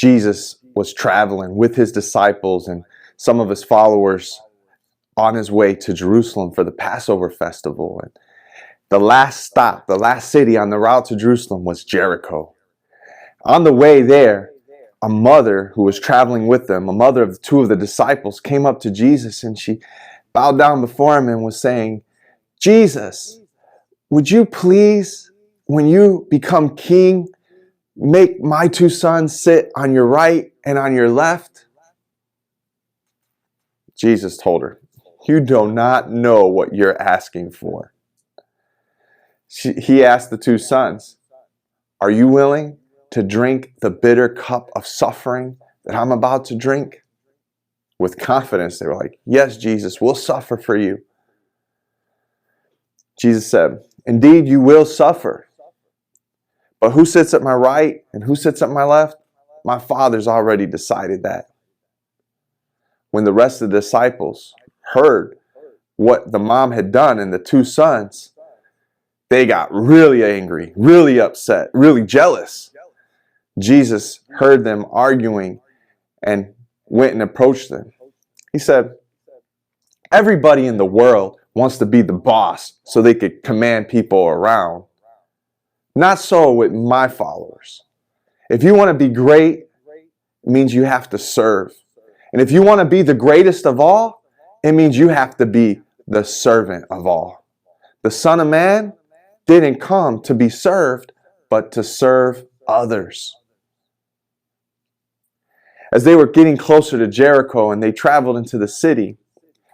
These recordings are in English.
Jesus was traveling with his disciples and some of his followers on his way to Jerusalem for the Passover festival. And the last stop, the last city on the route to Jerusalem was Jericho. On the way there, a mother who was traveling with them, a mother of two of the disciples, came up to Jesus and she bowed down before him and was saying, "Jesus, would you please, when you become king, make my two sons sit on your right and on your left?" Jesus told her, "You do not know what you're asking for." He asked the two sons, "Are you willing to drink the bitter cup of suffering that I'm about to drink?" With confidence, they were like, "Yes, Jesus, we'll suffer for you." Jesus said, "Indeed, you will suffer. But who sits at my right and who sits at my left? My Father's already decided that." When the rest of the disciples heard what the mom had done and the two sons, they got really angry, really upset, really jealous. Jesus heard them arguing and went and approached them. He said, "Everybody in the world wants to be the boss so they could command people around. Not so with my followers. If you want to be great, it means you have to serve. And if you want to be the greatest of all, it means you have to be the servant of all. The Son of Man didn't come to be served, but to serve others." As they were getting closer to Jericho and they traveled into the city,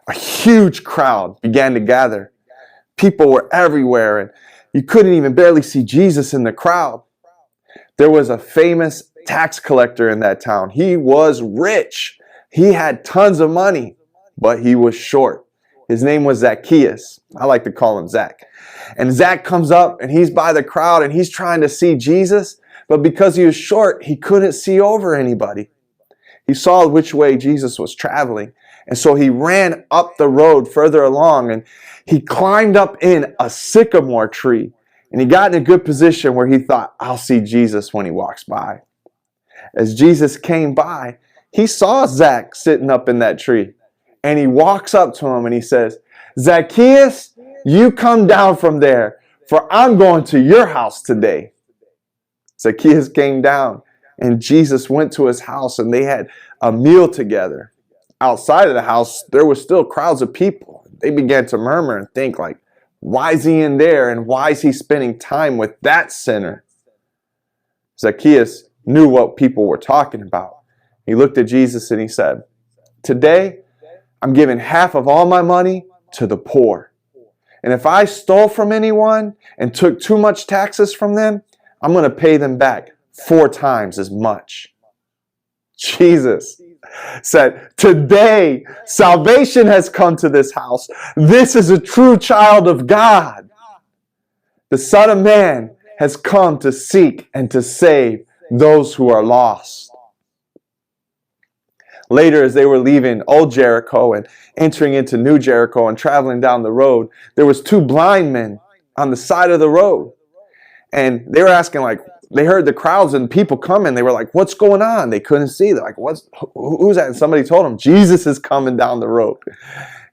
a huge crowd began to gather. People were everywhere and you couldn't even barely see Jesus in the crowd. There was a famous tax collector in that town. He was rich. He had tons of money, but he was short. His name was Zacchaeus. I like to call him Zach. And Zach comes up and he's by the crowd and he's trying to see Jesus, but because he was short, he couldn't see over anybody. He saw which way Jesus was traveling. And so he ran up the road further along and he climbed up in a sycamore tree. And he got in a good position where he thought, "I'll see Jesus when he walks by." As Jesus came by, he saw Zach sitting up in that tree. And he walks up to him and he says, "Zacchaeus, you come down from there, for I'm going to your house today." Zacchaeus came down and Jesus went to his house and they had a meal together. Outside of the house, there were still crowds of people. They began to murmur and think like, why is he in there and why is he spending time with that sinner? Zacchaeus knew what people were talking about. He looked at Jesus and he said, "Today, I'm giving half of all my money to the poor. And if I stole from anyone and took too much taxes from them, I'm going to pay them back 4 times as much." Jesus said, "Today, salvation has come to this house. This is a true child of God. The Son of Man has come to seek and to save those who are lost." Later, as they were leaving old Jericho and entering into new Jericho and traveling down the road, there was 2 blind men on the side of the road. And they were asking, like, they heard the crowds and people coming. They were like, "What's going on?" They couldn't see. They're like, who's that? And somebody told them, "Jesus is coming down the road."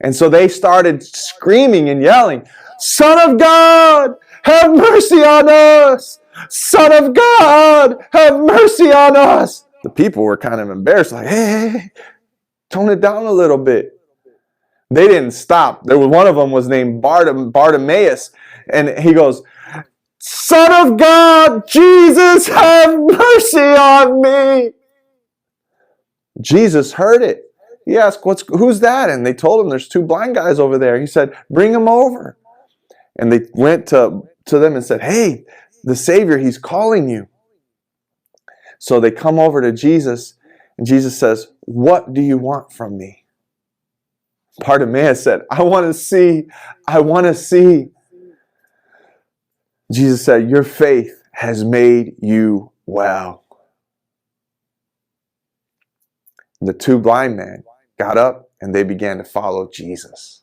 And so they started screaming and yelling, "Son of God, have mercy on us! Son of God, have mercy on us!" The people were kind of embarrassed, like, hey, tone it down a little bit. They didn't stop. There was one of them was named Bartimaeus, and he goes, "Son of God, Jesus, have mercy on me." Jesus heard it. He asked, "Who's that?" And they told him, "There's 2 blind guys over there." He said, "Bring them over." And they went to them and said, "Hey, the Savior, he's calling you." So they come over to Jesus, and Jesus says, "What do you want from me?" Bartimaeus said, "I want to see. I want to see." Jesus said, "Your faith has made you well." The 2 blind men got up and they began to follow Jesus.